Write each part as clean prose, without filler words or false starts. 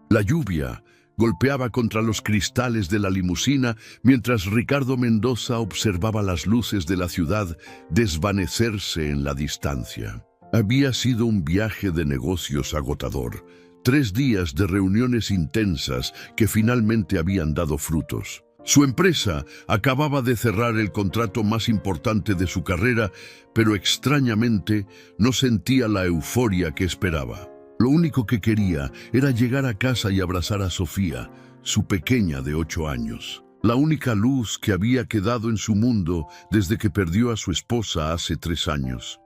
La lluvia golpeaba contra los cristales de la limusina mientras Ricardo Mendoza observaba las luces de la ciudad desvanecerse en la distancia. Había sido un viaje de negocios agotador, 3 días de reuniones intensas que finalmente habían dado frutos. Su empresa acababa de cerrar el contrato más importante de su carrera, pero extrañamente no sentía la euforia que esperaba. Lo único que quería era llegar a casa y abrazar a Sofía, su pequeña de 8 años. La única luz que había quedado en su mundo desde que perdió a su esposa hace 3 años.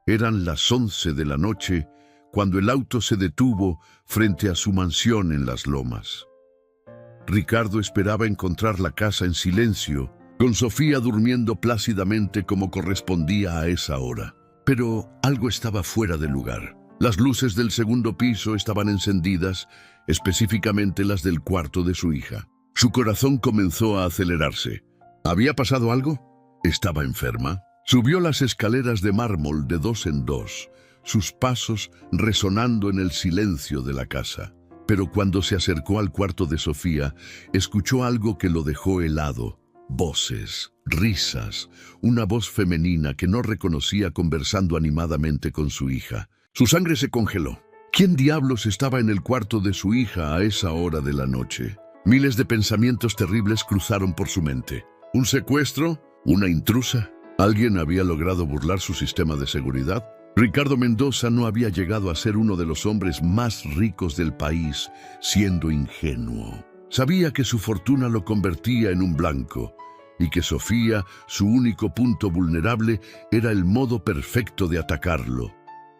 Eran las 11 de la noche cuando el auto se detuvo frente a su mansión en Las Lomas. Ricardo esperaba encontrar la casa en silencio, con Sofía durmiendo plácidamente como correspondía a esa hora. Pero algo estaba fuera de lugar. Las luces del segundo piso estaban encendidas, específicamente las del cuarto de su hija. Su corazón comenzó a acelerarse. ¿Había pasado algo? ¿Estaba enferma? Subió las escaleras de mármol de 2 en 2, sus pasos resonando en el silencio de la casa. Pero cuando se acercó al cuarto de Sofía, escuchó algo que lo dejó helado. Voces, risas, una voz femenina que no reconocía conversando animadamente con su hija. Su sangre se congeló. ¿Quién diablos estaba en el cuarto de su hija a esa hora de la noche? Miles de pensamientos terribles cruzaron por su mente. ¿Un secuestro? ¿Una intrusa? ¿Alguien había logrado burlar su sistema de seguridad? Ricardo Mendoza no había llegado a ser uno de los hombres más ricos del país, siendo ingenuo. Sabía que su fortuna lo convertía en un blanco, y que Sofía, su único punto vulnerable, era el modo perfecto de atacarlo.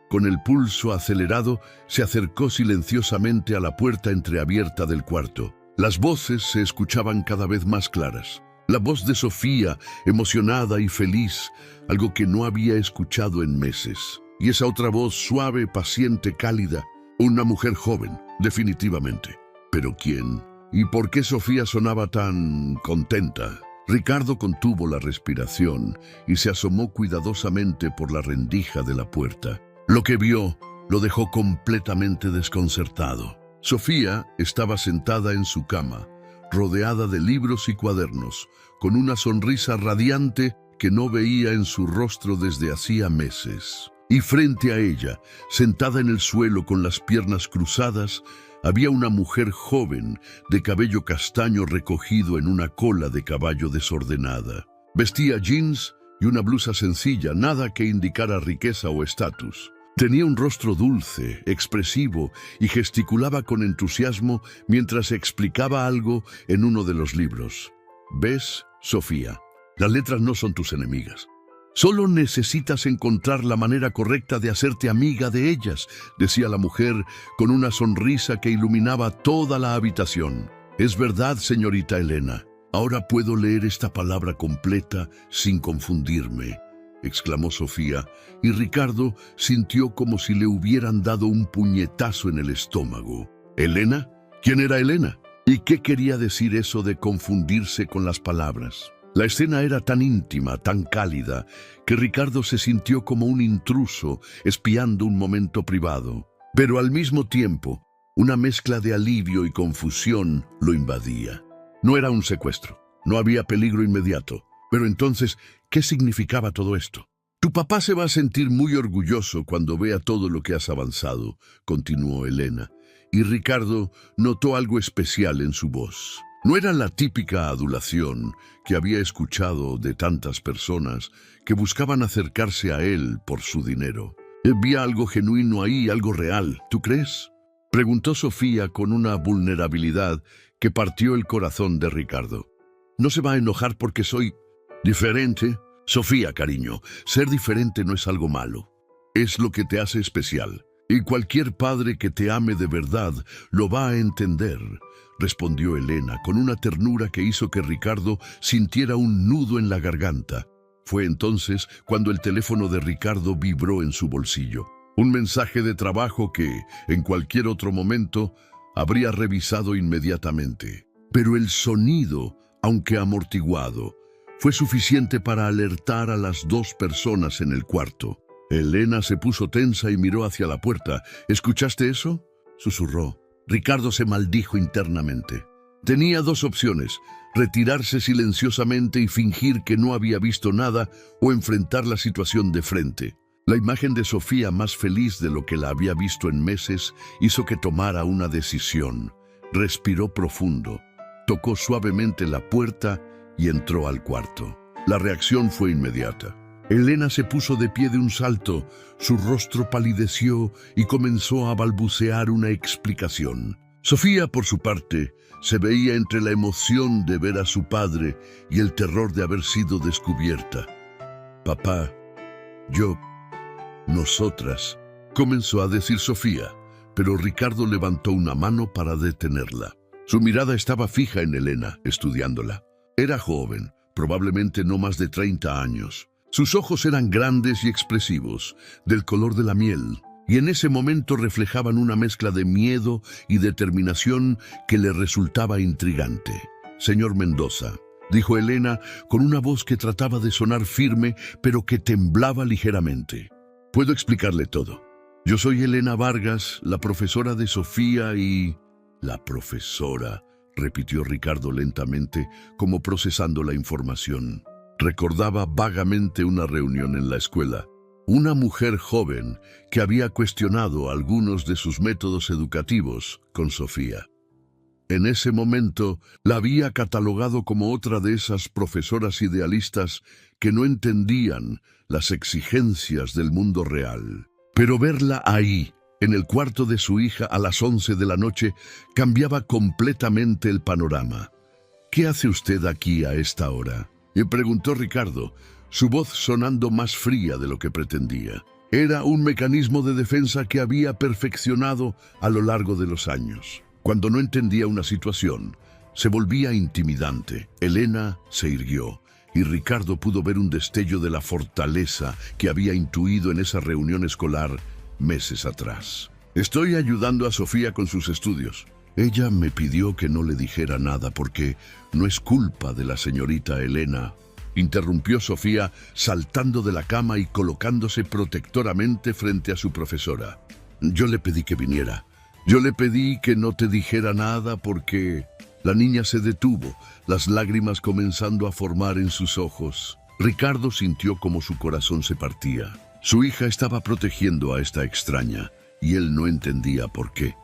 Con el pulso acelerado, se acercó silenciosamente a la puerta entreabierta del cuarto. Las voces se escuchaban cada vez más claras. La voz de Sofía, emocionada y feliz, algo que no había escuchado en meses. Y esa otra voz suave, paciente, cálida. Una mujer joven, definitivamente. ¿Pero quién? ¿Y por qué Sofía sonaba tan contenta? Ricardo contuvo la respiración y se asomó cuidadosamente por la rendija de la puerta. Lo que vio lo dejó completamente desconcertado. Sofía estaba sentada en su cama, rodeada de libros y cuadernos, con una sonrisa radiante que no veía en su rostro desde hacía meses. Y frente a ella, sentada en el suelo con las piernas cruzadas, había una mujer joven, de cabello castaño recogido en una cola de caballo desordenada. Vestía jeans y una blusa sencilla, nada que indicara riqueza o estatus. Tenía un rostro dulce, expresivo, y gesticulaba con entusiasmo mientras explicaba algo en uno de los libros. ¿Ves, Sofía? Las letras no son tus enemigas. Solo necesitas encontrar la manera correcta de hacerte amiga de ellas, decía la mujer con una sonrisa que iluminaba toda la habitación. Es verdad, señorita Elena. Ahora puedo leer esta palabra completa sin confundirme, exclamó Sofía, y Ricardo sintió como si le hubieran dado un puñetazo en el estómago. ¿Elena? ¿Quién era Elena? ¿Y qué quería decir eso de confundirse con las palabras? La escena era tan íntima, tan cálida, que Ricardo se sintió como un intruso espiando un momento privado. Pero al mismo tiempo, una mezcla de alivio y confusión lo invadía. No era un secuestro, no había peligro inmediato. Pero entonces, ¿qué significaba todo esto? Tu papá se va a sentir muy orgulloso cuando vea todo lo que has avanzado, continuó Elena, y Ricardo notó algo especial en su voz. No era la típica adulación que había escuchado de tantas personas que buscaban acercarse a él por su dinero. Había algo genuino ahí, algo real, ¿tú crees? Preguntó Sofía con una vulnerabilidad que partió el corazón de Ricardo. ¿No se va a enojar porque soy diferente? Sofía, cariño, ser diferente no es algo malo. Es lo que te hace especial. Y cualquier padre que te ame de verdad lo va a entender, respondió Elena con una ternura que hizo que Ricardo sintiera un nudo en la garganta. Fue entonces cuando el teléfono de Ricardo vibró en su bolsillo. Un mensaje de trabajo que, en cualquier otro momento, habría revisado inmediatamente. Pero el sonido, aunque amortiguado, fue suficiente para alertar a las 2 personas en el cuarto. Elena se puso tensa y miró hacia la puerta. ¿Escuchaste eso?, susurró. Ricardo se maldijo internamente. Tenía dos opciones: retirarse silenciosamente y fingir que no había visto nada, o enfrentar la situación de frente. La imagen de Sofía, más feliz de lo que la había visto en meses, hizo que tomara una decisión. Respiró profundo, tocó suavemente la puerta y entró al cuarto. La reacción fue inmediata. Elena se puso de pie de un salto, su rostro palideció y comenzó a balbucear una explicación. Sofía, por su parte, se veía entre la emoción de ver a su padre y el terror de haber sido descubierta. «Papá, nosotras», comenzó a decir Sofía, pero Ricardo levantó una mano para detenerla. Su mirada estaba fija en Elena, estudiándola. Era joven, probablemente no más de 30 años. Sus ojos eran grandes y expresivos, del color de la miel, y en ese momento reflejaban una mezcla de miedo y determinación que le resultaba intrigante. «Señor Mendoza», dijo Elena con una voz que trataba de sonar firme, pero que temblaba ligeramente. «Puedo explicarle todo. Yo soy Elena Vargas, la profesora de Sofía y...» «La profesora», repitió Ricardo lentamente, como procesando la información. Recordaba vagamente una reunión en la escuela. Una mujer joven que había cuestionado algunos de sus métodos educativos con Sofía. En ese momento la había catalogado como otra de esas profesoras idealistas que no entendían las exigencias del mundo real. Pero verla ahí, en el cuarto de su hija a las 11 de la noche, cambiaba completamente el panorama. «¿Qué hace usted aquí a esta hora?», le preguntó Ricardo, su voz sonando más fría de lo que pretendía. Era un mecanismo de defensa que había perfeccionado a lo largo de los años. Cuando no entendía una situación, se volvía intimidante. Elena se irguió, y Ricardo pudo ver un destello de la fortaleza que había intuido en esa reunión escolar meses atrás. «Estoy ayudando a Sofía con sus estudios. Ella me pidió que no le dijera nada porque no es culpa de la señorita Elena», interrumpió Sofía, saltando de la cama y colocándose protectoramente frente a su profesora. «Yo le pedí que viniera. Yo le pedí que no te dijera nada porque...» La niña se detuvo, las lágrimas comenzando a formar en sus ojos. Ricardo sintió como su corazón se partía. Su hija estaba protegiendo a esta extraña, y él no entendía por qué.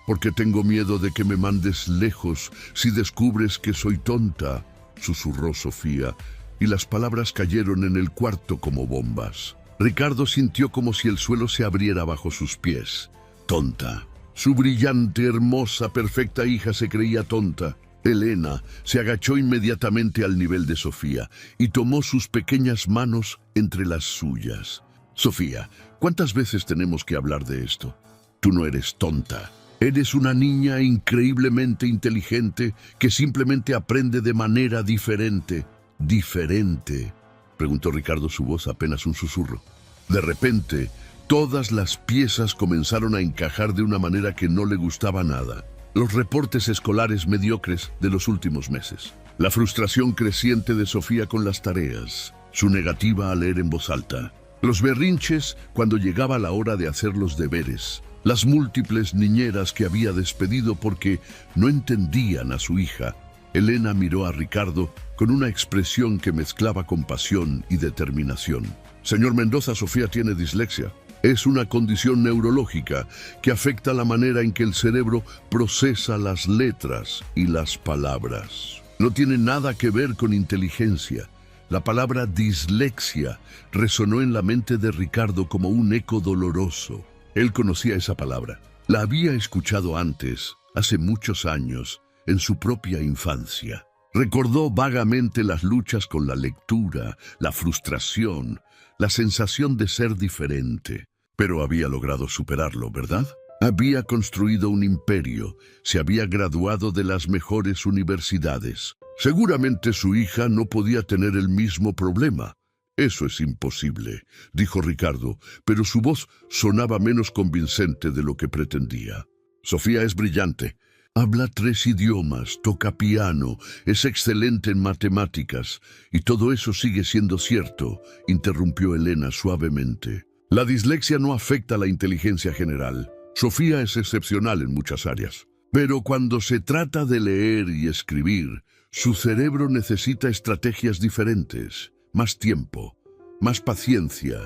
«Porque tengo miedo de que me mandes lejos si descubres que soy tonta», susurró Sofía, y las palabras cayeron en el cuarto como bombas. Ricardo sintió como si el suelo se abriera bajo sus pies. Tonta. Su brillante, hermosa, perfecta hija se creía tonta. Elena se agachó inmediatamente al nivel de Sofía y tomó sus pequeñas manos entre las suyas. «Sofía, ¿cuántas veces tenemos que hablar de esto? Tú no eres tonta. Eres una niña increíblemente inteligente que simplemente aprende de manera diferente». «¿Diferente?», preguntó Ricardo, su voz apenas un susurro. De repente, todas las piezas comenzaron a encajar de una manera que no le gustaba nada. Los reportes escolares mediocres de los últimos meses, la frustración creciente de Sofía con las tareas, su negativa a leer en voz alta, los berrinches cuando llegaba la hora de hacer los deberes, las múltiples niñeras que había despedido porque no entendían a su hija. Elena miró a Ricardo con una expresión que mezclaba compasión y determinación. «Señor Mendoza, Sofía tiene dislexia. Es una condición neurológica que afecta la manera en que el cerebro procesa las letras y las palabras. No tiene nada que ver con inteligencia». La palabra dislexia resonó en la mente de Ricardo como un eco doloroso. Él conocía esa palabra. La había escuchado antes, hace muchos años, en su propia infancia. Recordó vagamente las luchas con la lectura, la frustración, la sensación de ser diferente. Pero había logrado superarlo, ¿verdad? Había construido un imperio, se había graduado de las mejores universidades. Seguramente su hija no podía tener el mismo problema. «Eso es imposible», dijo Ricardo, pero su voz sonaba menos convincente de lo que pretendía. «Sofía es brillante. Habla 3 idiomas, toca piano, es excelente en matemáticas, y todo eso sigue siendo cierto», interrumpió Elena suavemente. «La dislexia no afecta la inteligencia general. Sofía es excepcional en muchas áreas, pero cuando se trata de leer y escribir, su cerebro necesita estrategias diferentes, más tiempo, más paciencia.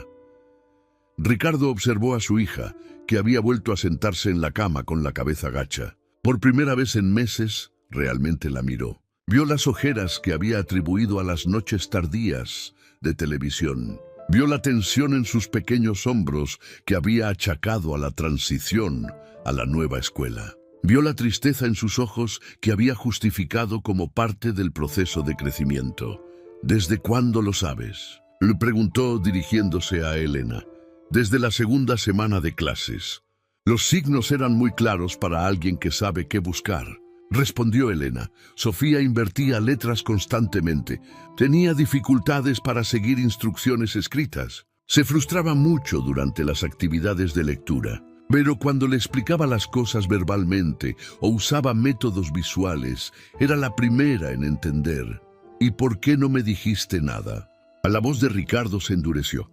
Ricardo observó a su hija, que había vuelto a sentarse en la cama con la cabeza gacha. Por primera vez en meses, realmente la miró. Vio las ojeras que había atribuido a las noches tardías de televisión. Vio la tensión en sus pequeños hombros que había achacado a la transición a la nueva escuela. Vio la tristeza en sus ojos que había justificado como parte del proceso de crecimiento. ¿Desde cuándo lo sabes?, le preguntó dirigiéndose a Elena. Desde la segunda semana de clases. Los signos eran muy claros para alguien que sabe qué buscar, respondió Elena. Sofía invertía letras constantemente. Tenía dificultades para seguir instrucciones escritas. Se frustraba mucho durante las actividades de lectura. Pero cuando le explicaba las cosas verbalmente o usaba métodos visuales, era la primera en entender. ¿Y por qué no me dijiste nada? A la voz de Ricardo se endureció.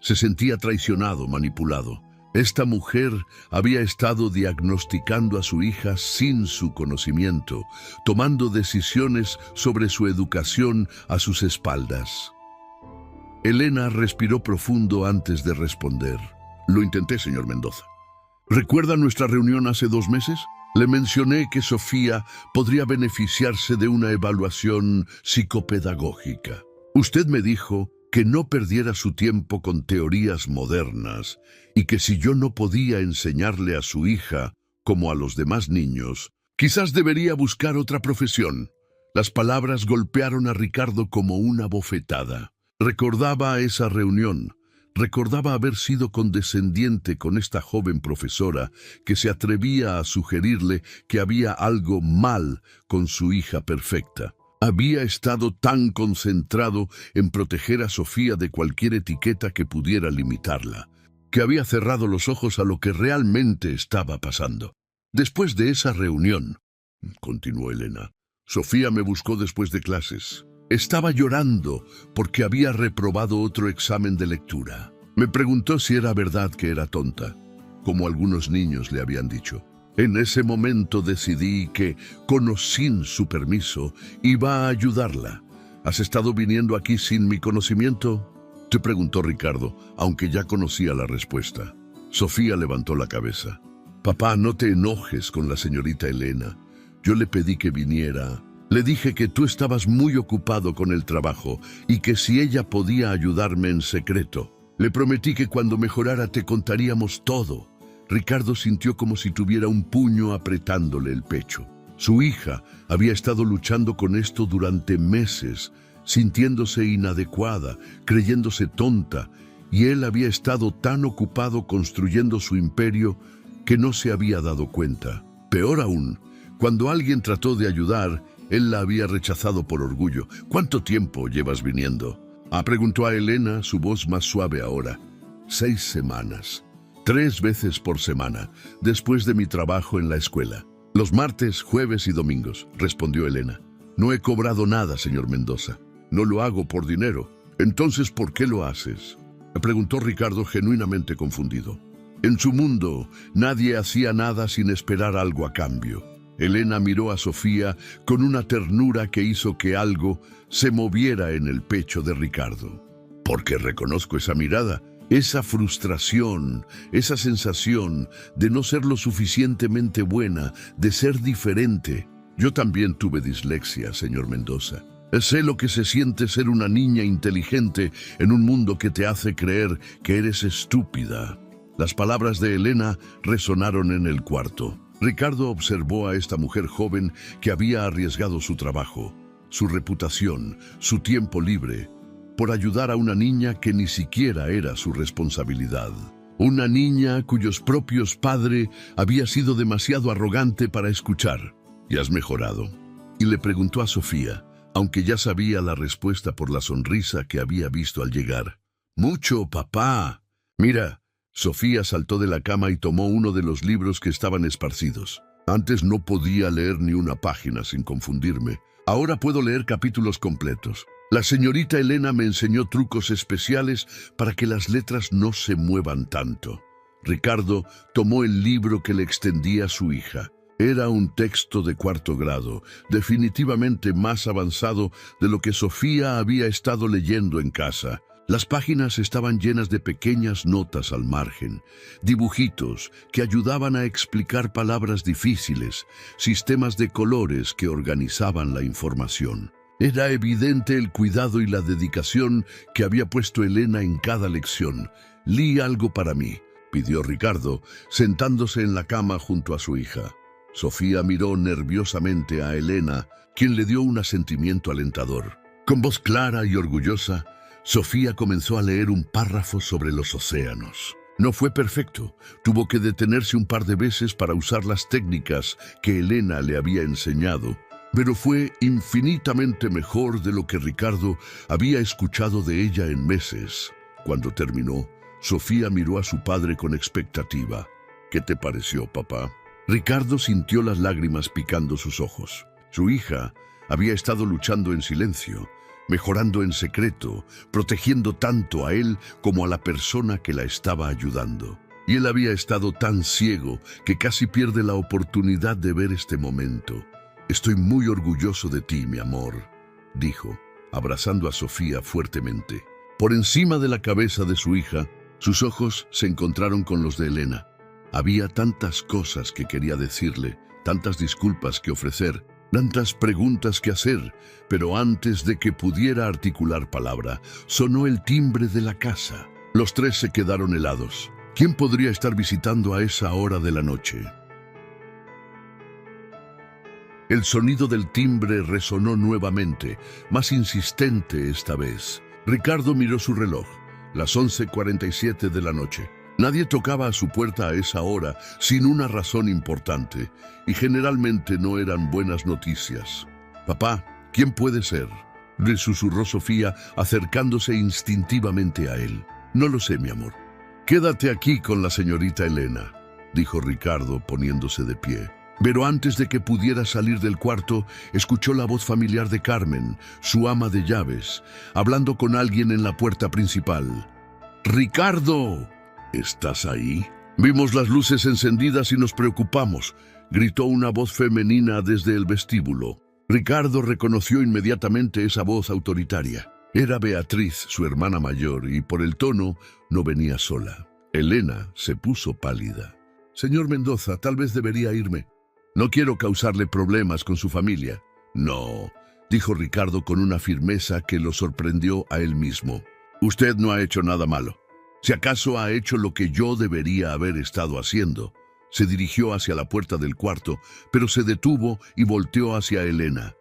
Se sentía traicionado, manipulado. Esta mujer había estado diagnosticando a su hija sin su conocimiento, tomando decisiones sobre su educación a sus espaldas. Elena respiró profundo antes de responder. Lo intenté, señor Mendoza. ¿Recuerda nuestra reunión hace 2 meses? Le mencioné que Sofía podría beneficiarse de una evaluación psicopedagógica. Usted me dijo que no perdiera su tiempo con teorías modernas y que si yo no podía enseñarle a su hija como a los demás niños, quizás debería buscar otra profesión. Las palabras golpearon a Ricardo como una bofetada. Recordaba esa reunión. Recordaba haber sido condescendiente con esta joven profesora que se atrevía a sugerirle que había algo mal con su hija perfecta. Había estado tan concentrado en proteger a Sofía de cualquier etiqueta que pudiera limitarla, que había cerrado los ojos a lo que realmente estaba pasando. Después de esa reunión, continuó Elena, Sofía me buscó después de clases. Estaba llorando porque había reprobado otro examen de lectura. Me preguntó si era verdad que era tonta, como algunos niños le habían dicho. En ese momento decidí que, con o sin su permiso, iba a ayudarla. ¿Has estado viniendo aquí sin mi conocimiento?, te preguntó Ricardo, aunque ya conocía la respuesta. Sofía levantó la cabeza. Papá, no te enojes con la señorita Elena. Yo le pedí que viniera. Le dije que tú estabas muy ocupado con el trabajo y que si ella podía ayudarme en secreto. Le prometí que cuando mejorara te contaríamos todo. Ricardo sintió como si tuviera un puño apretándole el pecho. Su hija había estado luchando con esto durante meses, sintiéndose inadecuada, creyéndose tonta, y él había estado tan ocupado construyendo su imperio que no se había dado cuenta. Peor aún, cuando alguien trató de ayudar, él la había rechazado por orgullo. ¿Cuánto tiempo llevas viniendo?, preguntó a Elena, su voz más suave ahora. 6 semanas. 3 veces por semana, después de mi trabajo en la escuela. Los martes, jueves y domingos, respondió Elena. No he cobrado nada, señor Mendoza. No lo hago por dinero. Entonces, ¿por qué lo haces?, le preguntó Ricardo, genuinamente confundido. En su mundo, nadie hacía nada sin esperar algo a cambio. Elena miró a Sofía con una ternura que hizo que algo se moviera en el pecho de Ricardo. Porque reconozco esa mirada. Esa frustración, esa sensación de no ser lo suficientemente buena, de ser diferente. Yo también tuve dislexia, señor Mendoza. Sé lo que se siente ser una niña inteligente en un mundo que te hace creer que eres estúpida. Las palabras de Elena resonaron en el cuarto. Ricardo observó a esta mujer joven que había arriesgado su trabajo, su reputación, su tiempo libre, por ayudar a una niña que ni siquiera era su responsabilidad. Una niña cuyos propios padres había sido demasiado arrogante para escuchar. ¿Y has mejorado?, y le preguntó a Sofía, aunque ya sabía la respuesta por la sonrisa que había visto al llegar. Mucho, papá. Mira, Sofía saltó de la cama y tomó uno de los libros que estaban esparcidos. Antes no podía leer ni una página sin confundirme. Ahora puedo leer capítulos completos. La señorita Elena me enseñó trucos especiales para que las letras no se muevan tanto. Ricardo tomó el libro que le extendía su hija. Era un texto de 4º grado, definitivamente más avanzado de lo que Sofía había estado leyendo en casa. Las páginas estaban llenas de pequeñas notas al margen, dibujitos que ayudaban a explicar palabras difíciles, sistemas de colores que organizaban la información. Era evidente el cuidado y la dedicación que había puesto Elena en cada lección. «Lee algo para mí», pidió Ricardo, sentándose en la cama junto a su hija. Sofía miró nerviosamente a Elena, quien le dio un asentimiento alentador. Con voz clara y orgullosa, Sofía comenzó a leer un párrafo sobre los océanos. No fue perfecto, tuvo que detenerse un par de veces para usar las técnicas que Elena le había enseñado, pero fue infinitamente mejor de lo que Ricardo había escuchado de ella en meses. Cuando terminó, Sofía miró a su padre con expectativa. «¿Qué te pareció, papá?» Ricardo sintió las lágrimas picando sus ojos. Su hija había estado luchando en silencio, mejorando en secreto, protegiendo tanto a él como a la persona que la estaba ayudando. Y él había estado tan ciego que casi pierde la oportunidad de ver este momento. «Estoy muy orgulloso de ti, mi amor», dijo, abrazando a Sofía fuertemente. Por encima de la cabeza de su hija, sus ojos se encontraron con los de Elena. Había tantas cosas que quería decirle, tantas disculpas que ofrecer, tantas preguntas que hacer, pero antes de que pudiera articular palabra, sonó el timbre de la casa. Los tres se quedaron helados. ¿Quién podría estar visitando a esa hora de la noche? El sonido del timbre resonó nuevamente, más insistente esta vez. Ricardo miró su reloj, las 11:47 de la noche. Nadie tocaba a su puerta a esa hora sin una razón importante, y generalmente no eran buenas noticias. «Papá, ¿quién puede ser?», le susurró Sofía, acercándose instintivamente a él. «No lo sé, mi amor». «Quédate aquí con la señorita Elena», dijo Ricardo, poniéndose de pie. Pero antes de que pudiera salir del cuarto, escuchó la voz familiar de Carmen, su ama de llaves, hablando con alguien en la puerta principal. «¡Ricardo! ¿Estás ahí?» «Vimos las luces encendidas y nos preocupamos», gritó una voz femenina desde el vestíbulo. Ricardo reconoció inmediatamente esa voz autoritaria. Era Beatriz, su hermana mayor, y por el tono no venía sola. Elena se puso pálida. «Señor Mendoza, tal vez debería irme. No quiero causarle problemas con su familia». «No», dijo Ricardo con una firmeza que lo sorprendió a él mismo. «Usted no ha hecho nada malo. Si acaso ha hecho lo que yo debería haber estado haciendo». Se dirigió hacia la puerta del cuarto, pero se detuvo y volteó hacia Elena.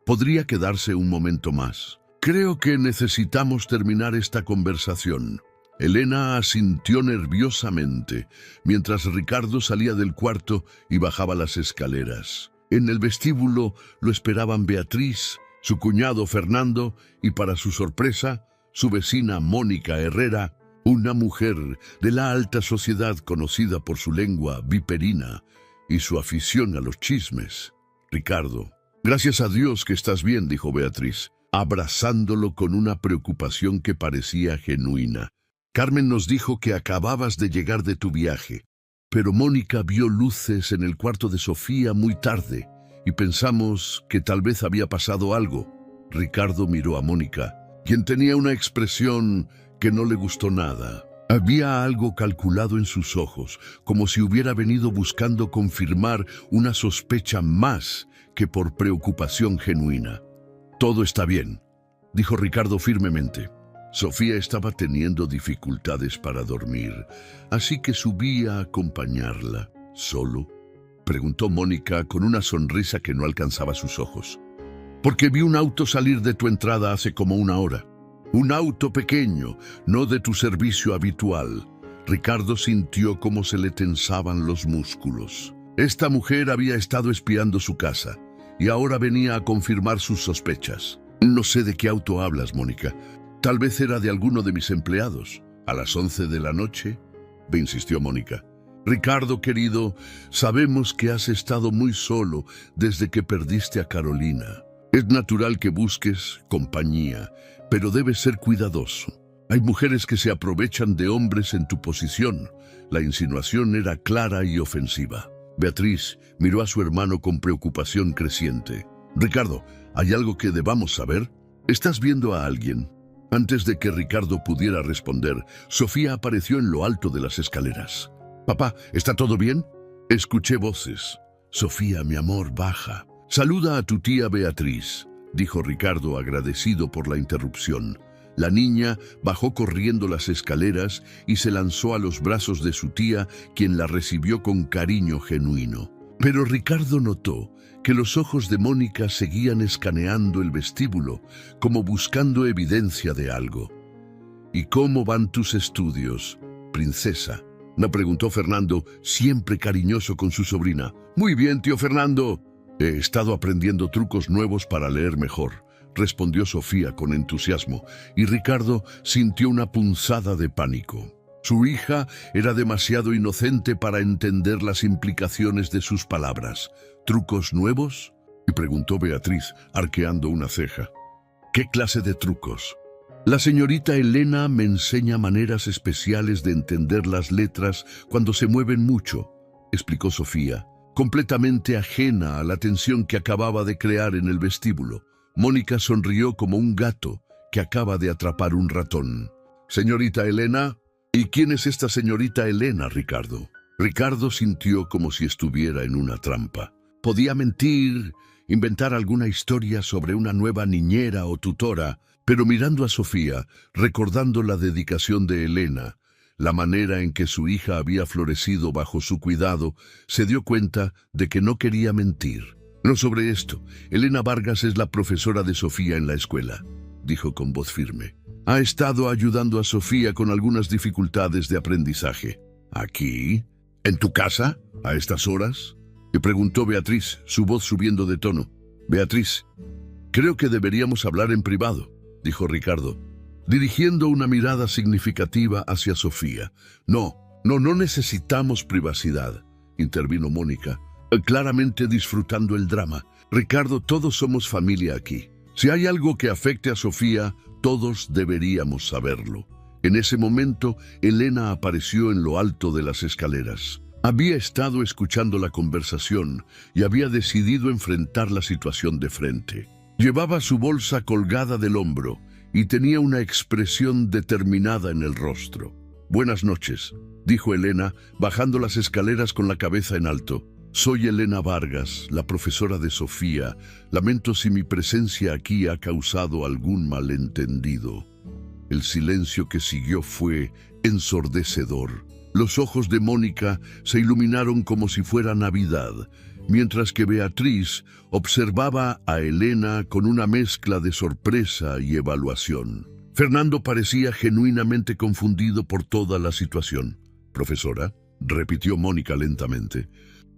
«¿Podría quedarse un momento más? Creo que necesitamos terminar esta conversación». Elena asintió nerviosamente, mientras Ricardo salía del cuarto y bajaba las escaleras. En el vestíbulo lo esperaban Beatriz, su cuñado Fernando y, para su sorpresa, su vecina Mónica Herrera, una mujer de la alta sociedad conocida por su lengua viperina y su afición a los chismes. «Ricardo, gracias a Dios que estás bien», dijo Beatriz, abrazándolo con una preocupación que parecía genuina. «Carmen nos dijo que acababas de llegar de tu viaje, pero Mónica vio luces en el cuarto de Sofía muy tarde y pensamos que tal vez había pasado algo». Ricardo miró a Mónica, quien tenía una expresión que no le gustó nada. Había algo calculado en sus ojos, como si hubiera venido buscando confirmar una sospecha más que por preocupación genuina. «Todo está bien», dijo Ricardo firmemente. Sofía estaba teniendo dificultades para dormir, así que subí a acompañarla. «¿Solo?», preguntó Mónica con una sonrisa que no alcanzaba sus ojos. «Porque vi un auto salir de tu entrada hace como una hora. Un auto pequeño, no de tu servicio habitual». Ricardo sintió cómo se le tensaban los músculos. Esta mujer había estado espiando su casa y ahora venía a confirmar sus sospechas. «No sé de qué auto hablas, Mónica. Tal vez era de alguno de mis empleados». «¿A las 11 de la noche?» insistió Mónica. «Ricardo, querido, sabemos que has estado muy solo desde que perdiste a Carolina. Es natural que busques compañía, pero debes ser cuidadoso. Hay mujeres que se aprovechan de hombres en tu posición. La insinuación era clara y ofensiva. Beatriz miró a su hermano con preocupación creciente. Ricardo, ¿hay algo que debamos saber? ¿Estás viendo a alguien? Antes de que Ricardo pudiera responder, Sofía apareció en lo alto de las escaleras. Papá, ¿está todo bien? Escuché voces. Sofía, mi amor, baja. Saluda a tu tía Beatriz, dijo Ricardo agradecido por la interrupción. La niña bajó corriendo las escaleras y se lanzó a los brazos de su tía, quien la recibió con cariño genuino. Pero Ricardo notó que los ojos de Mónica seguían escaneando el vestíbulo, como buscando evidencia de algo. ¿Y cómo van tus estudios, princesa?, me preguntó Fernando, siempre cariñoso con su sobrina. Muy bien, tío Fernando. He estado aprendiendo trucos nuevos para leer mejor, respondió Sofía con entusiasmo, y Ricardo sintió una punzada de pánico. Su hija era demasiado inocente para entender las implicaciones de sus palabras. ¿Trucos nuevos?, y preguntó Beatriz, arqueando una ceja. ¿Qué clase de trucos? La señorita Elena me enseña maneras especiales de entender las letras cuando se mueven mucho, explicó Sofía, completamente ajena a la tensión que acababa de crear en el vestíbulo. Mónica sonrió como un gato que acaba de atrapar un ratón. Señorita Elena, ¿y quién es esta señorita Elena, Ricardo? Ricardo sintió como si estuviera en una trampa. Podía mentir, inventar alguna historia sobre una nueva niñera o tutora, pero mirando a Sofía, recordando la dedicación de Elena, la manera en que su hija había florecido bajo su cuidado, se dio cuenta de que no quería mentir. No sobre esto. Elena Vargas es la profesora de Sofía en la escuela, dijo con voz firme. Ha estado ayudando a Sofía con algunas dificultades de aprendizaje. ¿Aquí? ¿En tu casa? ¿A estas horas?, le preguntó Beatriz, su voz subiendo de tono. Beatriz, creo que deberíamos hablar en privado, dijo Ricardo, dirigiendo una mirada significativa hacia Sofía. No necesitamos privacidad, intervino Mónica, claramente disfrutando el drama. Ricardo, todos somos familia aquí. Si hay algo que afecte a Sofía, todos deberíamos saberlo. En ese momento, Elena apareció en lo alto de las escaleras. Había estado escuchando la conversación y había decidido enfrentar la situación de frente. Llevaba su bolsa colgada del hombro y tenía una expresión determinada en el rostro. Buenas noches, dijo Elena, bajando las escaleras con la cabeza en alto. Soy Elena Vargas, la profesora de Sofía. Lamento si mi presencia aquí ha causado algún malentendido. El silencio que siguió fue ensordecedor. Los ojos de Mónica se iluminaron como si fuera Navidad, mientras que Beatriz observaba a Elena con una mezcla de sorpresa y evaluación. Fernando parecía genuinamente confundido por toda la situación. Profesora, repitió Mónica lentamente.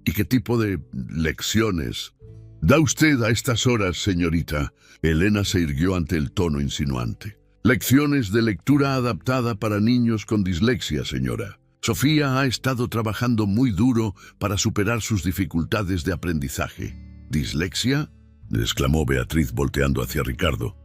¿Y qué tipo de lecciones da usted a estas horas, señorita? Elena se irguió ante el tono insinuante. Lecciones de lectura adaptada para niños con dislexia, señora. Sofía ha estado trabajando muy duro para superar sus dificultades de aprendizaje. ¿Dislexia?, exclamó Beatriz volteando hacia Ricardo.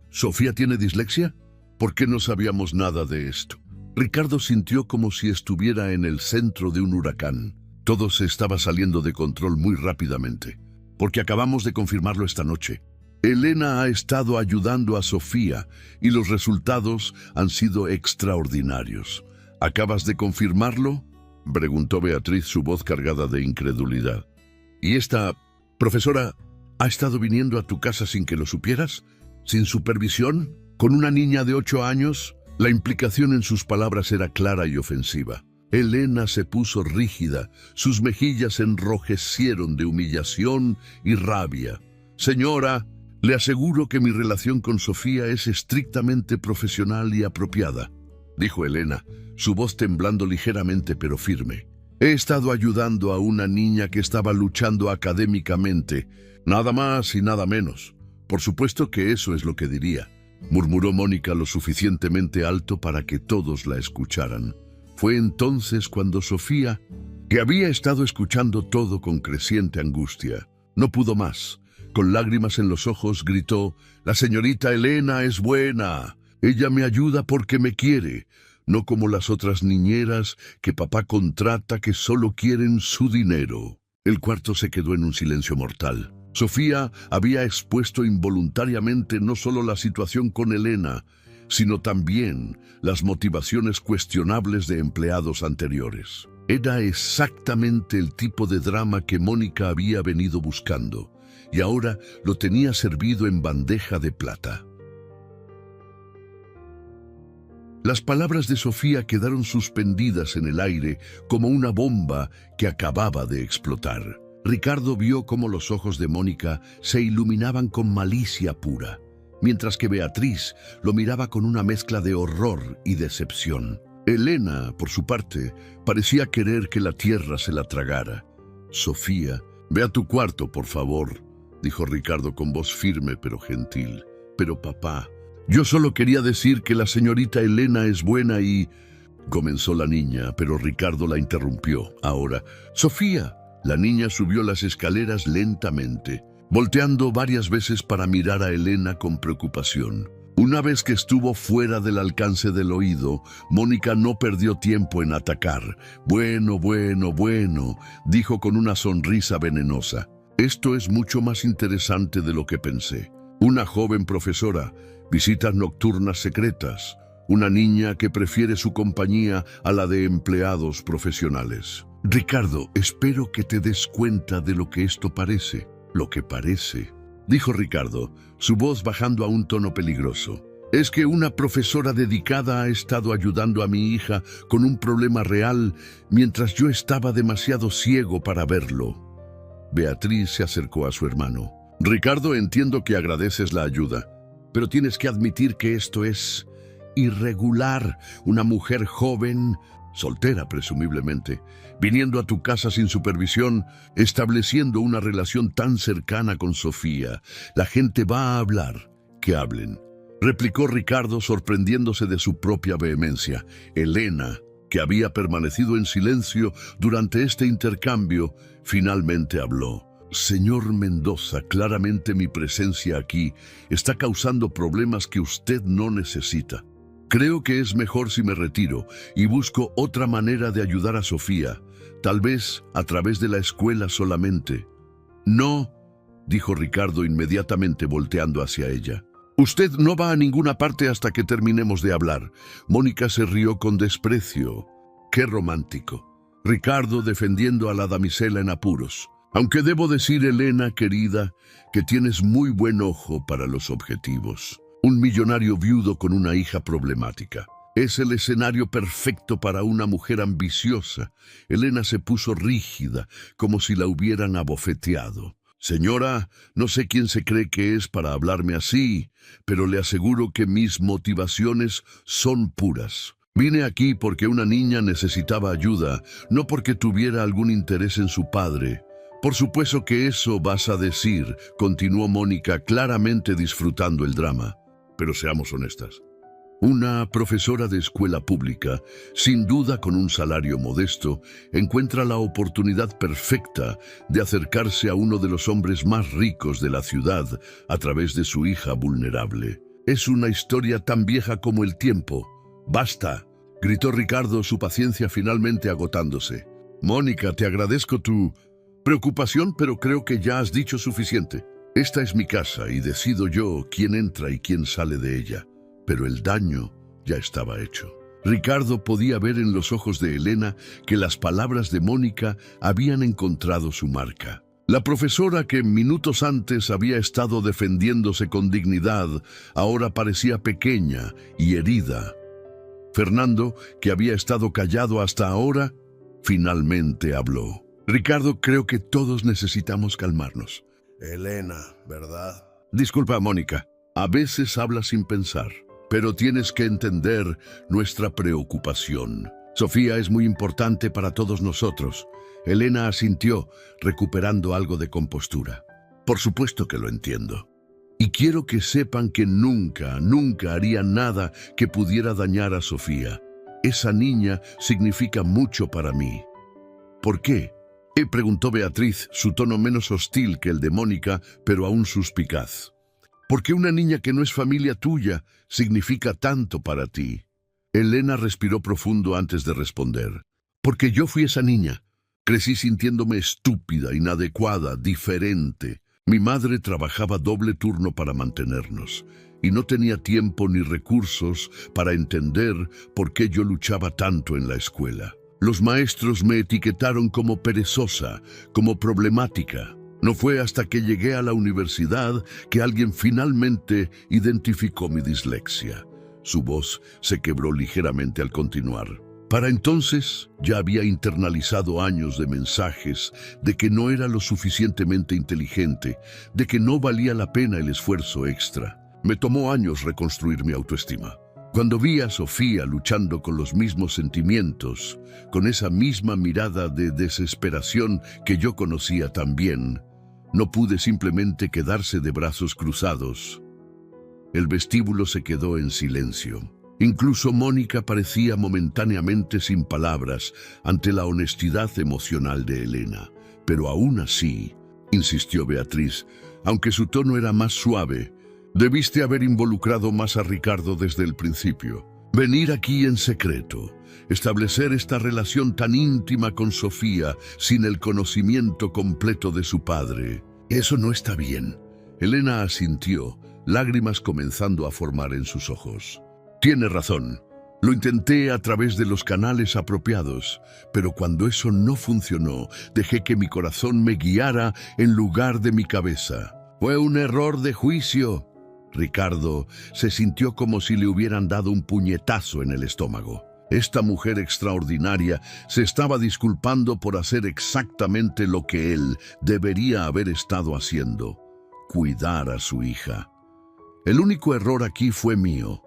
¿Sofía tiene dislexia? ¿Por qué no sabíamos nada de esto? Ricardo sintió como si estuviera en el centro de un huracán. Todo se estaba saliendo de control muy rápidamente, porque acabamos de confirmarlo esta noche. Elena ha estado ayudando a Sofía y los resultados han sido extraordinarios. ¿Acabas de confirmarlo?, preguntó Beatriz, su voz cargada de incredulidad. ¿Y esta profesora ha estado viniendo a tu casa sin que lo supieras? ¿Sin supervisión? ¿Con una niña de 8 años? La implicación en sus palabras era clara y ofensiva. Elena se puso rígida, sus mejillas enrojecieron de humillación y rabia. Señora, le aseguro que mi relación con Sofía es estrictamente profesional y apropiada, dijo Elena, su voz temblando ligeramente pero firme. He estado ayudando a una niña que estaba luchando académicamente, nada más y nada menos. Por supuesto que eso es lo que diría, murmuró Mónica lo suficientemente alto para que todos la escucharan. Fue entonces cuando Sofía, que había estado escuchando todo con creciente angustia, no pudo más. Con lágrimas en los ojos gritó: «La señorita Elena es buena. Ella me ayuda porque me quiere, no como las otras niñeras que papá contrata que solo quieren su dinero. El cuarto se quedó en un silencio mortal. Sofía había expuesto involuntariamente no solo la situación con Elena, sino también las motivaciones cuestionables de empleados anteriores. Era exactamente el tipo de drama que Mónica había venido buscando, y ahora lo tenía servido en bandeja de plata. Las palabras de Sofía quedaron suspendidas en el aire como una bomba que acababa de explotar. Ricardo vio cómo los ojos de Mónica se iluminaban con malicia pura, mientras que Beatriz lo miraba con una mezcla de horror y decepción. Elena, por su parte, parecía querer que la tierra se la tragara. «Sofía, ve a tu cuarto, por favor», dijo Ricardo con voz firme pero gentil. «Pero papá, yo solo quería decir que la señorita Elena es buena y...» Comenzó la niña, pero Ricardo la interrumpió. Ahora, «Sofía». La niña subió las escaleras lentamente, volteando varias veces para mirar a Elena con preocupación. Una vez que estuvo fuera del alcance del oído, Mónica no perdió tiempo en atacar. «Bueno, dijo con una sonrisa venenosa. «Esto es mucho más interesante de lo que pensé. Una joven profesora, visitas nocturnas secretas, una niña que prefiere su compañía a la de empleados profesionales. Ricardo, espero que te des cuenta de lo que esto parece». «Lo que parece», dijo Ricardo, su voz bajando a un tono peligroso, «es que una profesora dedicada ha estado ayudando a mi hija con un problema real mientras yo estaba demasiado ciego para verlo». Beatriz se acercó a su hermano. «Ricardo, entiendo que agradeces la ayuda, pero tienes que admitir que esto es irregular. Una mujer joven, soltera presumiblemente, viniendo a tu casa sin supervisión, estableciendo una relación tan cercana con Sofía. La gente va a hablar. Que hablen», replicó Ricardo, sorprendiéndose de su propia vehemencia. Elena, que había permanecido en silencio durante este intercambio, finalmente habló. «Señor Mendoza, claramente mi presencia aquí está causando problemas que usted no necesita. Creo que es mejor si me retiro y busco otra manera de ayudar a Sofía, tal vez a través de la escuela solamente». «No», dijo Ricardo inmediatamente volteando hacia ella. «Usted no va a ninguna parte hasta que terminemos de hablar». Mónica se rió con desprecio. «Qué romántico». Ricardo defendiendo a la damisela en apuros. «Aunque debo decir, Elena, querida, que tienes muy buen ojo para los objetivos. Un millonario viudo con una hija problemática. Es el escenario perfecto para una mujer ambiciosa». Elena se puso rígida, como si la hubieran abofeteado. «Señora, no sé quién se cree que es para hablarme así, pero le aseguro que mis motivaciones son puras. Vine aquí porque una niña necesitaba ayuda, no porque tuviera algún interés en su padre». «Por supuesto que eso vas a decir», continuó Mónica, claramente disfrutando el drama. «Pero seamos honestas. Una profesora de escuela pública, sin duda con un salario modesto, encuentra la oportunidad perfecta de acercarse a uno de los hombres más ricos de la ciudad a través de su hija vulnerable. Es una historia tan vieja como el tiempo». «Basta», gritó Ricardo, su paciencia finalmente agotándose. «Mónica, te agradezco tu preocupación, pero creo que ya has dicho suficiente. Esta es mi casa y decido yo quién entra y quién sale de ella. Pero el daño ya estaba hecho». Ricardo podía ver en los ojos de Elena que las palabras de Mónica habían encontrado su marca. La profesora que minutos antes había estado defendiéndose con dignidad, ahora parecía pequeña y herida. Fernando, que había estado callado hasta ahora, finalmente habló. «Ricardo, creo que todos necesitamos calmarnos». «Elena, ¿verdad?» «Disculpa, Mónica. A veces hablas sin pensar, pero tienes que entender nuestra preocupación. Sofía es muy importante para todos nosotros». Elena asintió, recuperando algo de compostura. «Por supuesto que lo entiendo. Y quiero que sepan que nunca haría nada que pudiera dañar a Sofía. Esa niña significa mucho para mí». «¿Por qué?», preguntó Beatriz, su tono menos hostil que el de Mónica, pero aún suspicaz. ¿Por qué una niña que no es familia tuya significa tanto para ti? Elena respiró profundo antes de responder. Porque yo fui esa niña. Crecí sintiéndome estúpida, inadecuada, diferente. Mi madre trabajaba doble turno para mantenernos y no tenía tiempo ni recursos para entender por qué yo luchaba tanto en la escuela. Los maestros me etiquetaron como perezosa, como problemática. No fue hasta que llegué a la universidad que alguien finalmente identificó mi dislexia. Su voz se quebró ligeramente al continuar. Para entonces ya había internalizado años de mensajes de que no era lo suficientemente inteligente, de que no valía la pena el esfuerzo extra. Me tomó años reconstruir mi autoestima. Cuando vi a Sofía luchando con los mismos sentimientos, con esa misma mirada de desesperación que yo conocía tan bien, no pude simplemente quedarse de brazos cruzados. El vestíbulo se quedó en silencio. Incluso Mónica parecía momentáneamente sin palabras ante la honestidad emocional de Elena. Pero aún así, insistió Beatriz, aunque su tono era más suave, debiste haber involucrado más a Ricardo desde el principio. Venir aquí en secreto, establecer esta relación tan íntima con Sofía sin el conocimiento completo de su padre. Eso no está bien. Elena asintió, lágrimas comenzando a formar en sus ojos. Tiene razón. Lo intenté a través de los canales apropiados, pero cuando eso no funcionó, dejé que mi corazón me guiara en lugar de mi cabeza. Fue un error de juicio. Ricardo se sintió como si le hubieran dado un puñetazo en el estómago. Esta mujer extraordinaria se estaba disculpando por hacer exactamente lo que él debería haber estado haciendo: cuidar a su hija. El único error aquí fue mío,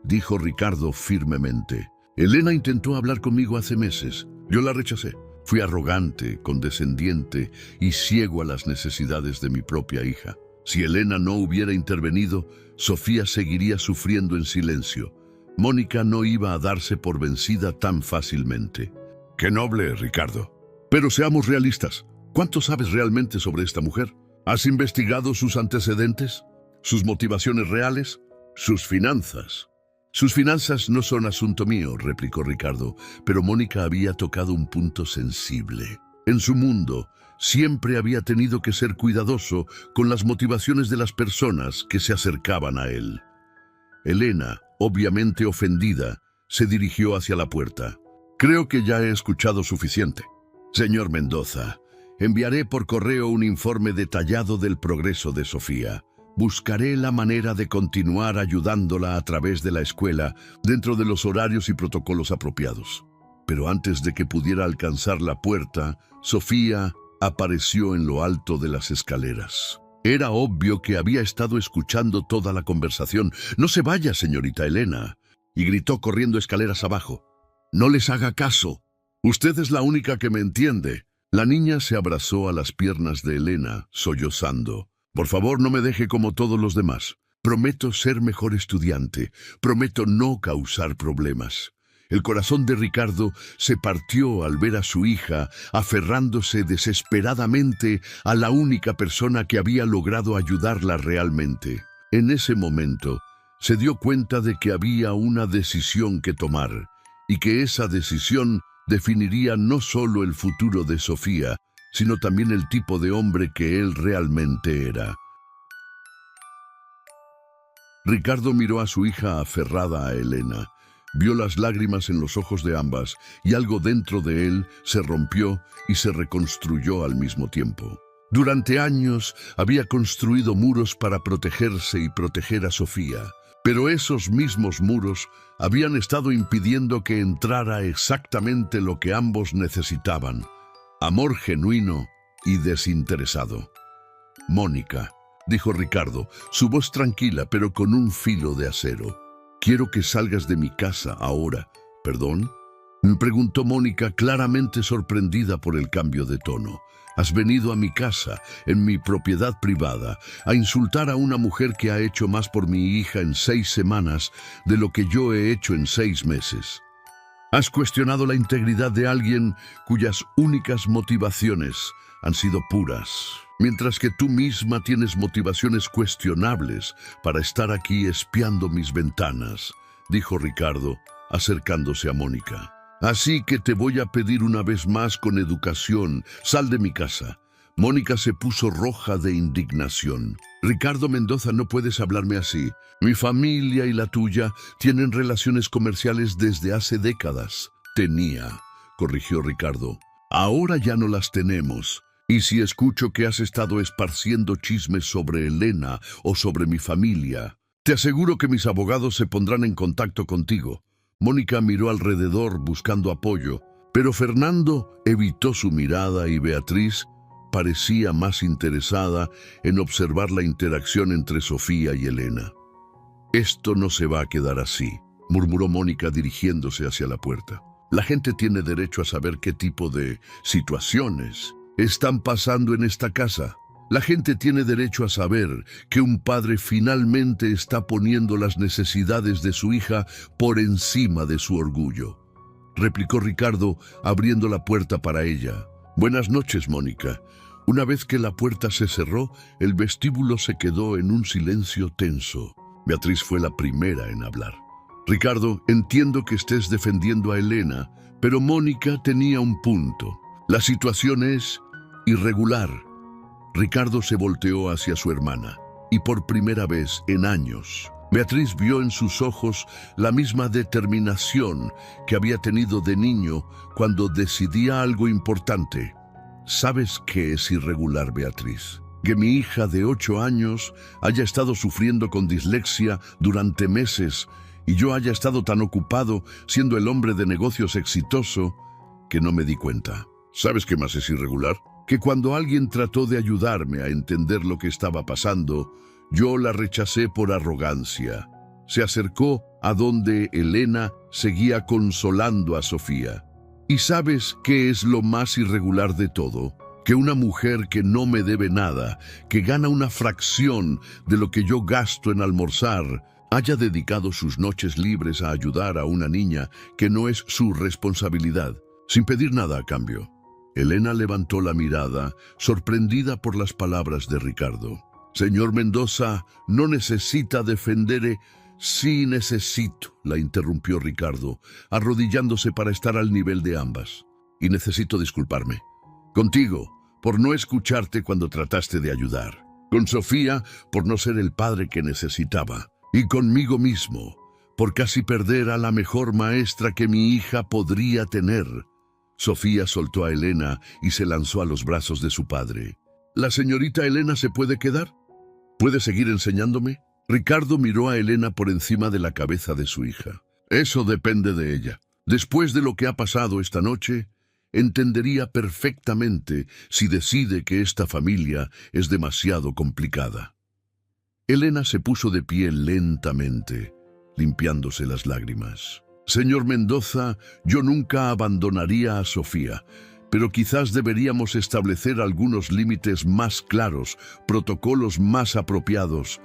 dijo Ricardo firmemente. Elena intentó hablar conmigo hace meses. Yo la rechacé. Fui arrogante, condescendiente y ciego a las necesidades de mi propia hija. Si Elena no hubiera intervenido, Sofía seguiría sufriendo en silencio. Mónica no iba a darse por vencida tan fácilmente. ¡Qué noble, Ricardo! Pero seamos realistas. ¿Cuánto sabes realmente sobre esta mujer? ¿Has investigado sus antecedentes? ¿Sus motivaciones reales? ¿Sus finanzas? Sus finanzas no son asunto mío, replicó Ricardo, pero Mónica había tocado un punto sensible. En su mundo, siempre había tenido que ser cuidadoso con las motivaciones de las personas que se acercaban a él. Elena, obviamente ofendida, se dirigió hacia la puerta. Creo que ya he escuchado suficiente. Señor Mendoza, enviaré por correo un informe detallado del progreso de Sofía. Buscaré la manera de continuar ayudándola a través de la escuela dentro de los horarios y protocolos apropiados. Pero antes de que pudiera alcanzar la puerta, Sofía apareció en lo alto de las escaleras. Era obvio que había estado escuchando toda la conversación. «No se vaya, señorita Elena», y gritó corriendo escaleras abajo. «No les haga caso. Usted es la única que me entiende». La niña se abrazó a las piernas de Elena, sollozando. «Por favor, no me deje como todos los demás. Prometo ser mejor estudiante. Prometo no causar problemas». El corazón de Ricardo se partió al ver a su hija aferrándose desesperadamente a la única persona que había logrado ayudarla realmente. En ese momento, se dio cuenta de que había una decisión que tomar, y que esa decisión definiría no solo el futuro de Sofía, sino también el tipo de hombre que él realmente era. Ricardo miró a su hija aferrada a Elena. Vio las lágrimas en los ojos de ambas y algo dentro de él se rompió y se reconstruyó al mismo tiempo. Durante años había construido muros para protegerse y proteger a Sofía, pero esos mismos muros habían estado impidiendo que entrara exactamente lo que ambos necesitaban: amor genuino y desinteresado. «Mónica», dijo Ricardo, su voz tranquila pero con un filo de acero. «Quiero que salgas de mi casa ahora». «¿Perdón?», preguntó Mónica, claramente sorprendida por el cambio de tono. «Has venido a mi casa, en mi propiedad privada, a insultar a una mujer que ha hecho más por mi hija en 6 semanas de lo que yo he hecho en 6 meses». Has cuestionado la integridad de alguien cuyas únicas motivaciones han sido puras, mientras que tú misma tienes motivaciones cuestionables para estar aquí espiando mis ventanas, dijo Ricardo, acercándose a Mónica. Así que te voy a pedir una vez más con educación, sal de mi casa. Mónica se puso roja de indignación. Ricardo Mendoza, no puedes hablarme así. Mi familia y la tuya tienen relaciones comerciales desde hace décadas. Tenía, corrigió Ricardo. Ahora ya no las tenemos. Y si escucho que has estado esparciendo chismes sobre Elena o sobre mi familia, te aseguro que mis abogados se pondrán en contacto contigo. Mónica miró alrededor buscando apoyo, pero Fernando evitó su mirada y Beatriz parecía más interesada en observar la interacción entre Sofía y Elena. Esto no se va a quedar así, murmuró Mónica dirigiéndose hacia la puerta. La gente tiene derecho a saber qué tipo de situaciones están pasando en esta casa. La gente tiene derecho a saber que un padre finalmente está poniendo las necesidades de su hija por encima de su orgullo, replicó Ricardo, abriendo la puerta para ella. Buenas noches, Mónica. Una vez que la puerta se cerró, el vestíbulo se quedó en un silencio tenso. Beatriz fue la primera en hablar. Ricardo, entiendo que estés defendiendo a Elena, pero Mónica tenía un punto. La situación es irregular. Ricardo se volteó hacia su hermana, y por primera vez en años, Beatriz vio en sus ojos la misma determinación que había tenido de niño cuando decidía algo importante. ¿Sabes qué es irregular, Beatriz? Que mi hija de 8 años haya estado sufriendo con dislexia durante meses y yo haya estado tan ocupado siendo el hombre de negocios exitoso que no me di cuenta. ¿Sabes qué más es irregular? Que cuando alguien trató de ayudarme a entender lo que estaba pasando, yo la rechacé por arrogancia. Se acercó a donde Elena seguía consolando a Sofía. ¿Y sabes qué es lo más irregular de todo? Que una mujer que no me debe nada, que gana una fracción de lo que yo gasto en almorzar, haya dedicado sus noches libres a ayudar a una niña que no es su responsabilidad, sin pedir nada a cambio. Elena levantó la mirada, sorprendida por las palabras de Ricardo. Señor Mendoza, no necesita defender. Sí necesito, la interrumpió Ricardo, arrodillándose para estar al nivel de ambas. Y necesito disculparme. Contigo, por no escucharte cuando trataste de ayudar. Con Sofía, por no ser el padre que necesitaba. Y conmigo mismo, por casi perder a la mejor maestra que mi hija podría tener. Sofía soltó a Elena y se lanzó a los brazos de su padre. ¿La señorita Elena se puede quedar? ¿Puede seguir enseñándome? Ricardo miró a Elena por encima de la cabeza de su hija. Eso depende de ella. Después de lo que ha pasado esta noche, entendería perfectamente si decide que esta familia es demasiado complicada. Elena se puso de pie lentamente, limpiándose las lágrimas. Señor Mendoza, yo nunca abandonaría a Sofía, pero quizás deberíamos establecer algunos límites más claros, protocolos más apropiados.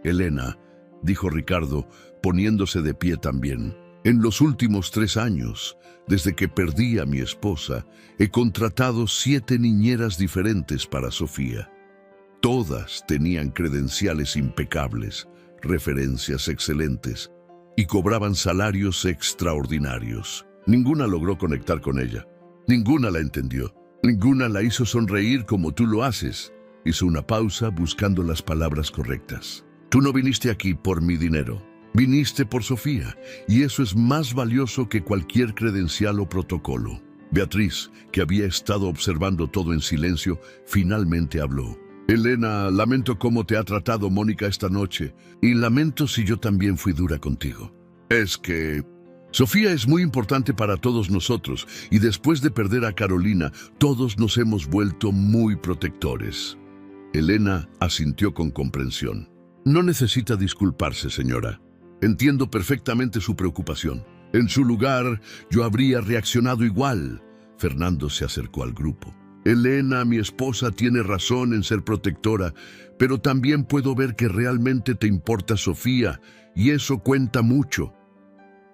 Elena, dijo Ricardo, poniéndose de pie también. En los últimos 3 años, desde que perdí a mi esposa, he contratado 7 niñeras diferentes para Sofía. Todas tenían credenciales impecables, referencias excelentes y cobraban salarios extraordinarios. Ninguna logró conectar con ella. Ninguna la entendió. Ninguna la hizo sonreír como tú lo haces. Hizo una pausa buscando las palabras correctas. Tú no viniste aquí por mi dinero. Viniste por Sofía, y eso es más valioso que cualquier credencial o protocolo. Beatriz, que había estado observando todo en silencio, finalmente habló. Elena, lamento cómo te ha tratado Mónica esta noche, y lamento si yo también fui dura contigo. Es que Sofía es muy importante para todos nosotros, y después de perder a Carolina, todos nos hemos vuelto muy protectores. Elena asintió con comprensión. No necesita disculparse, señora. Entiendo perfectamente su preocupación. En su lugar, yo habría reaccionado igual. Fernando se acercó al grupo. Elena, mi esposa, tiene razón en ser protectora, pero también puedo ver que realmente te importa Sofía, y eso cuenta mucho.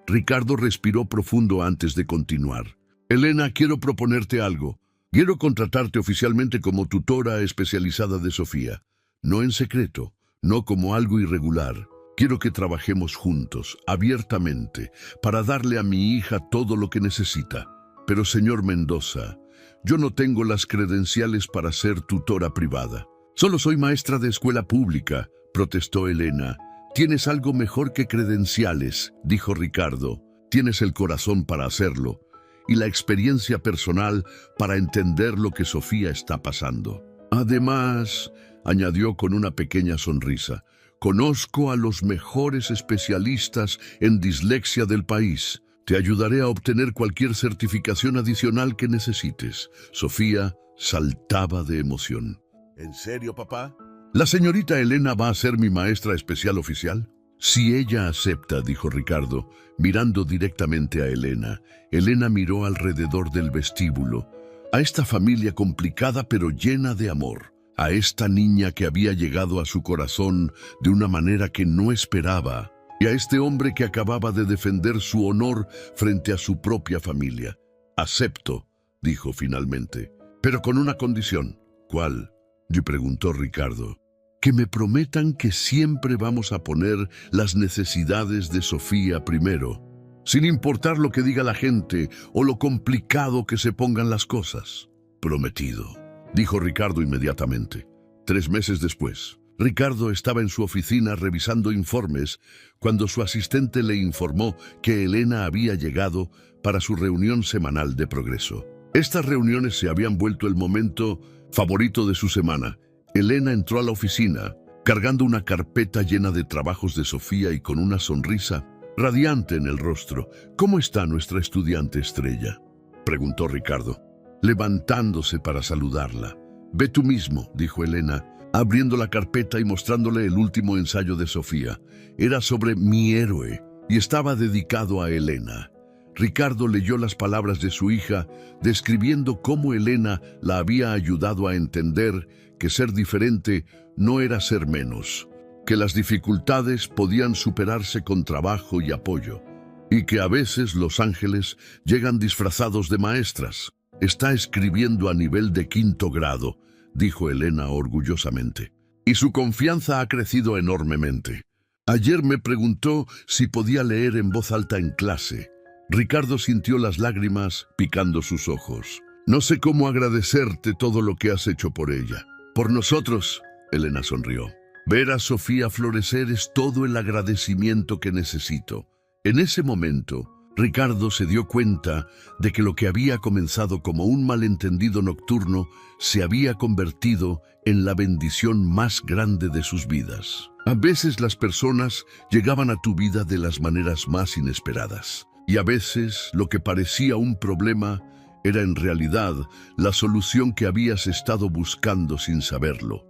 Ricardo respiró profundo antes de continuar. Elena, quiero proponerte algo. Quiero contratarte oficialmente como tutora especializada de Sofía. No en secreto, no como algo irregular. Quiero que trabajemos juntos, abiertamente, para darle a mi hija todo lo que necesita. Pero, señor Mendoza, yo no tengo las credenciales para ser tutora privada. Solo soy maestra de escuela pública, protestó Elena. Tienes algo mejor que credenciales, dijo Ricardo. Tienes el corazón para hacerlo y la experiencia personal para entender lo que Sofía está pasando. Además, añadió con una pequeña sonrisa, conozco a los mejores especialistas en dislexia del país. Te ayudaré a obtener cualquier certificación adicional que necesites. Sofía saltaba de emoción. ¿En serio, papá? ¿La señorita Elena va a ser mi maestra especial oficial? Si ella acepta, dijo Ricardo, mirando directamente a Elena. Elena miró alrededor del vestíbulo, a esta familia complicada pero llena de amor, a esta niña que había llegado a su corazón de una manera que no esperaba, y a este hombre que acababa de defender su honor frente a su propia familia. Acepto, dijo finalmente, pero con una condición. ¿Cuál?, le preguntó Ricardo. Que me prometan que siempre vamos a poner las necesidades de Sofía primero, sin importar lo que diga la gente o lo complicado que se pongan las cosas. Prometido, dijo Ricardo inmediatamente. 3 meses después, Ricardo estaba en su oficina revisando informes cuando su asistente le informó que Elena había llegado para su reunión semanal de progreso. Estas reuniones se habían vuelto el momento favorito de su semana. Elena entró a la oficina, cargando una carpeta llena de trabajos de Sofía y con una sonrisa radiante en el rostro. ¿Cómo está nuestra estudiante estrella?, preguntó Ricardo, levantándose para saludarla. Ve tú mismo, dijo Elena, abriendo la carpeta y mostrándole el último ensayo de Sofía. Era sobre mi héroe y estaba dedicado a Elena. Ricardo leyó las palabras de su hija, describiendo cómo Elena la había ayudado a entender que ser diferente no era ser menos, que las dificultades podían superarse con trabajo y apoyo, y que a veces los ángeles llegan disfrazados de maestras. Está escribiendo a nivel de 5º grado, dijo Elena orgullosamente, y su confianza ha crecido enormemente. Ayer me preguntó si podía leer en voz alta en clase. Ricardo sintió las lágrimas picando sus ojos. No sé cómo agradecerte todo lo que has hecho por ella. Por nosotros, Elena sonrió. Ver a Sofía florecer es todo el agradecimiento que necesito. En ese momento, Ricardo se dio cuenta de que lo que había comenzado como un malentendido nocturno se había convertido en la bendición más grande de sus vidas. A veces las personas llegaban a tu vida de las maneras más inesperadas. Y a veces lo que parecía un problema era en realidad la solución que habías estado buscando sin saberlo.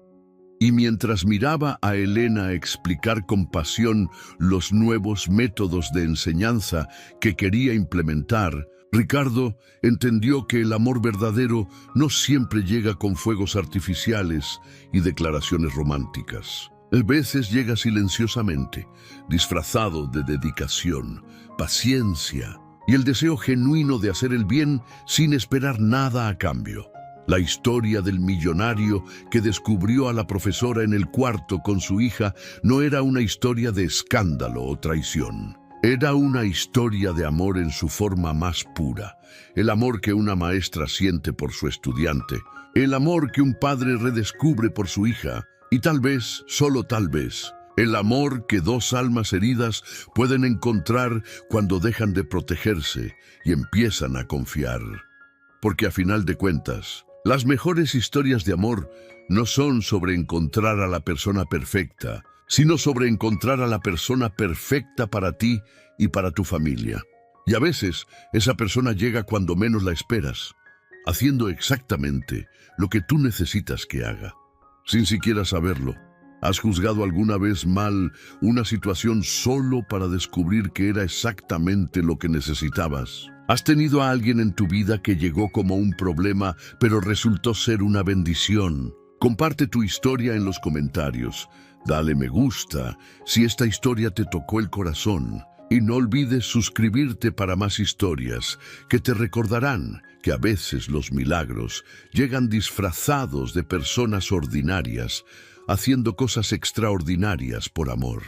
Y mientras miraba a Elena explicar con pasión los nuevos métodos de enseñanza que quería implementar, Ricardo entendió que el amor verdadero no siempre llega con fuegos artificiales y declaraciones románticas. A veces llega silenciosamente, disfrazado de dedicación, paciencia y el deseo genuino de hacer el bien sin esperar nada a cambio. La historia del millonario que descubrió a la profesora en el cuarto con su hija no era una historia de escándalo o traición. Era una historia de amor en su forma más pura. El amor que una maestra siente por su estudiante. El amor que un padre redescubre por su hija. Y tal vez, solo tal vez, el amor que 2 almas heridas pueden encontrar cuando dejan de protegerse y empiezan a confiar. Porque a final de cuentas, las mejores historias de amor no son sobre encontrar a la persona perfecta, sino sobre encontrar a la persona perfecta para ti y para tu familia. Y a veces, esa persona llega cuando menos la esperas, haciendo exactamente lo que tú necesitas que haga, sin siquiera saberlo. ¿Has juzgado alguna vez mal una situación solo para descubrir que era exactamente lo que necesitabas? ¿Has tenido a alguien en tu vida que llegó como un problema, pero resultó ser una bendición? Comparte tu historia en los comentarios. Dale me gusta si esta historia te tocó el corazón. Y no olvides suscribirte para más historias que te recordarán que a veces los milagros llegan disfrazados de personas ordinarias, haciendo cosas extraordinarias por amor.